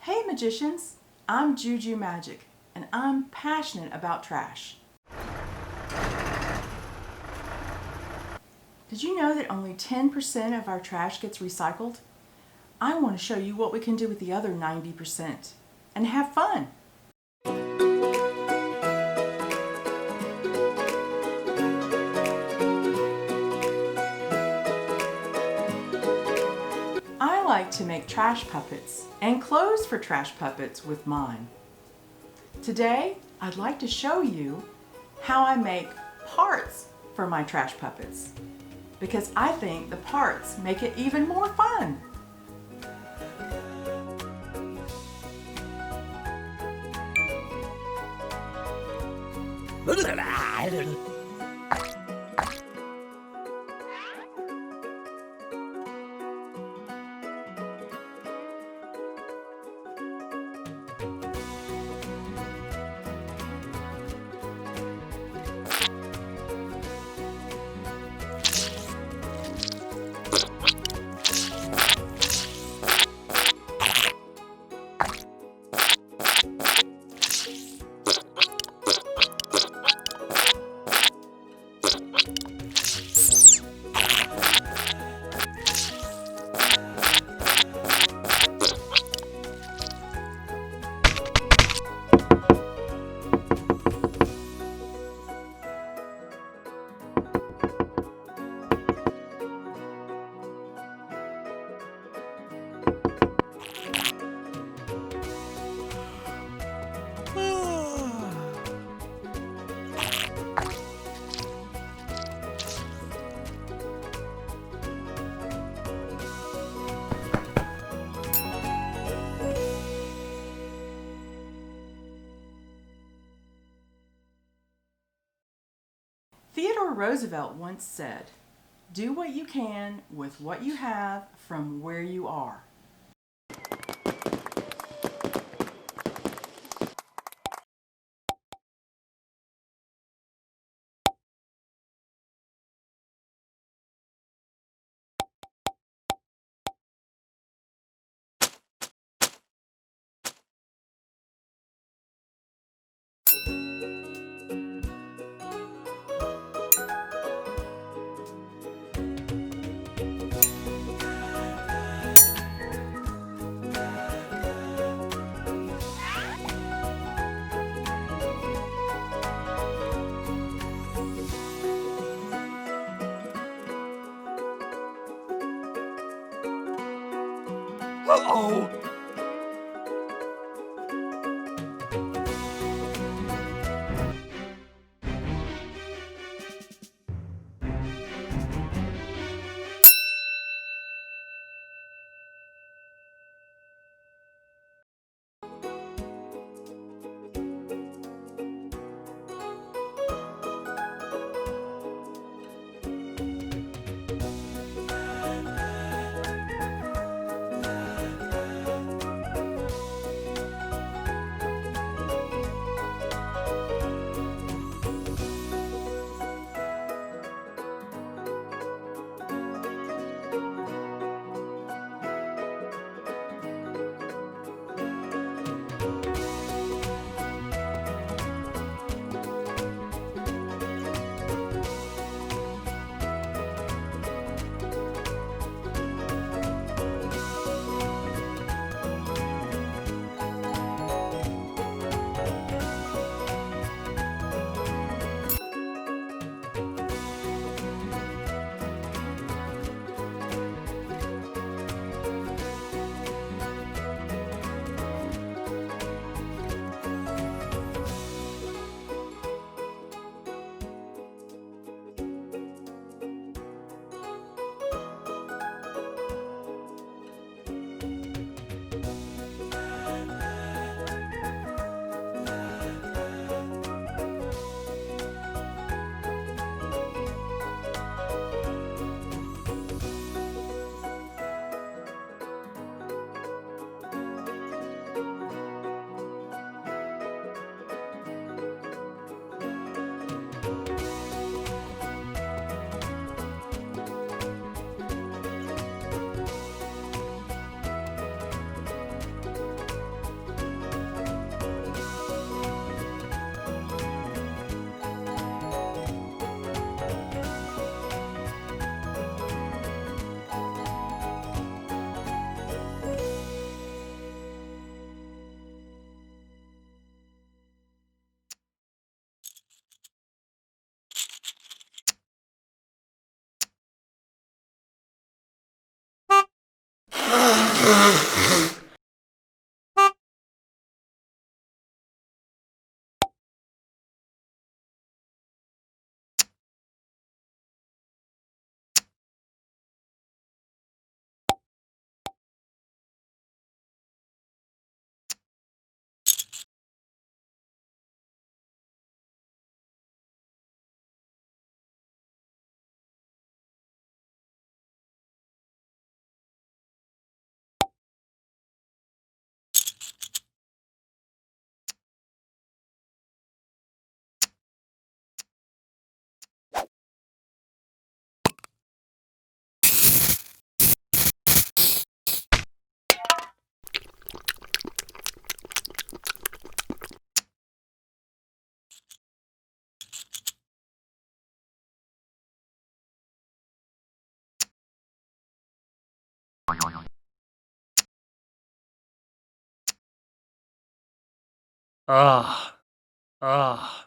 Hey magicians, I'm JuJu Magic and I'm passionate about trash. Did you know that only 10% of our trash gets recycled? I want to show you what we can do with the other 90% and have fun. I like to make trash puppets and clothes for trash puppets with mine. Today, I'd like to show you how I make parts for my trash puppets because I think the parts make it even more fun. Theodore Roosevelt once said, "Do what you can with what you have from where you are." Uh-oh! Ah, ah.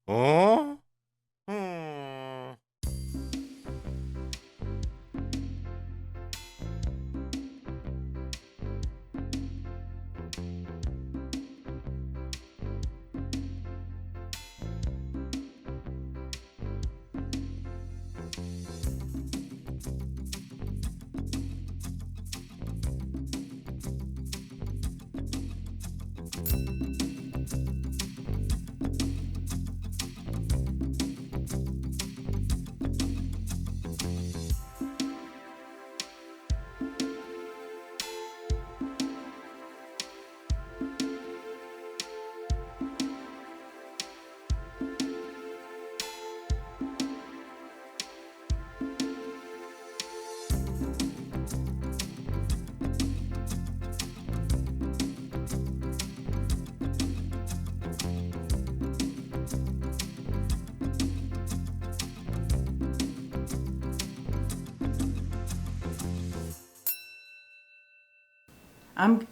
Huh? Hmm.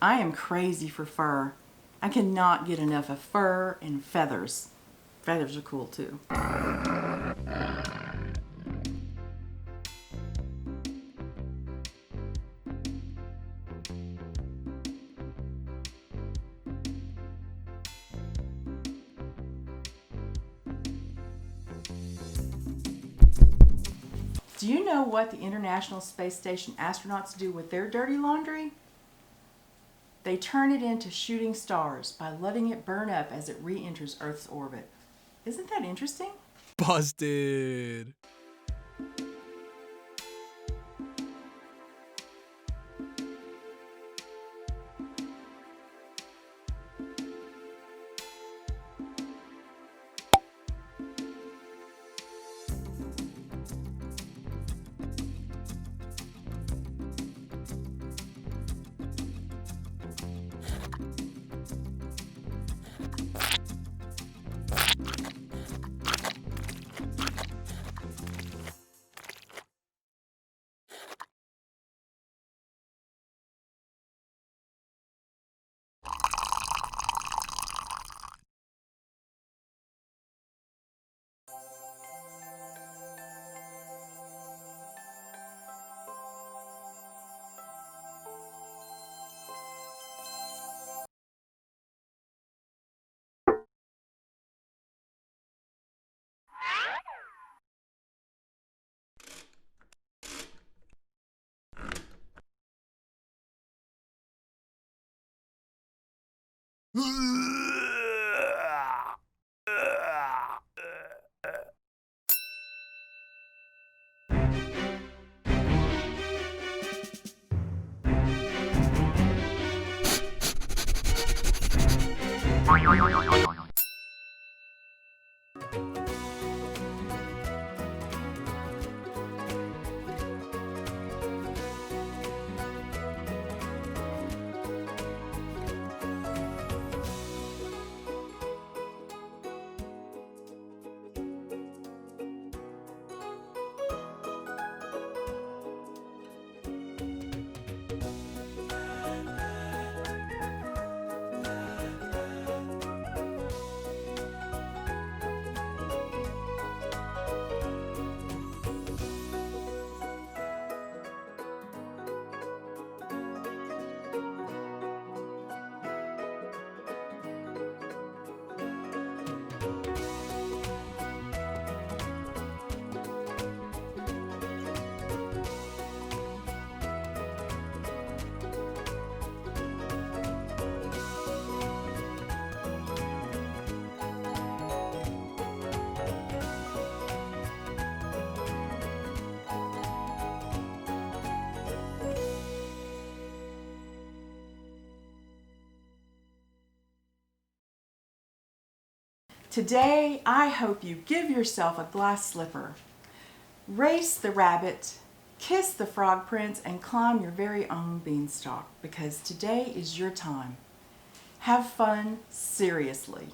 I am crazy for fur. I cannot get enough of fur and feathers. Feathers are cool too. Do you know what the International Space Station astronauts do with their dirty laundry? They turn it into shooting stars by letting it burn up as it re-enters Earth's orbit. Isn't that interesting? Busted. Today, I hope you give yourself a glass slipper, race the rabbit, kiss the frog prince, and climb your very own beanstalk, because today is your time. Have fun, seriously.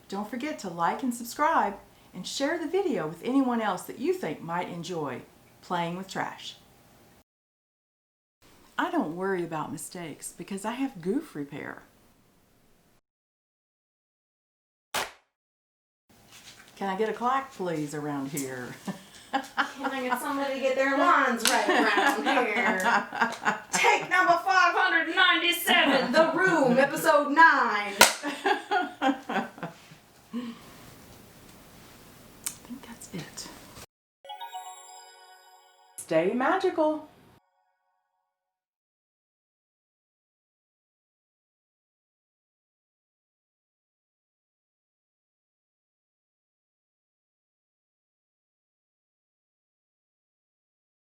Don't forget to like and subscribe and share the video with anyone else that you think might enjoy playing with trash. I don't worry about mistakes because I have goof repair. Can I get a clack, please, around here? Can I get somebody to get their lines right around here? Take number 597, The Room, episode 9. I think that's it. Stay magical.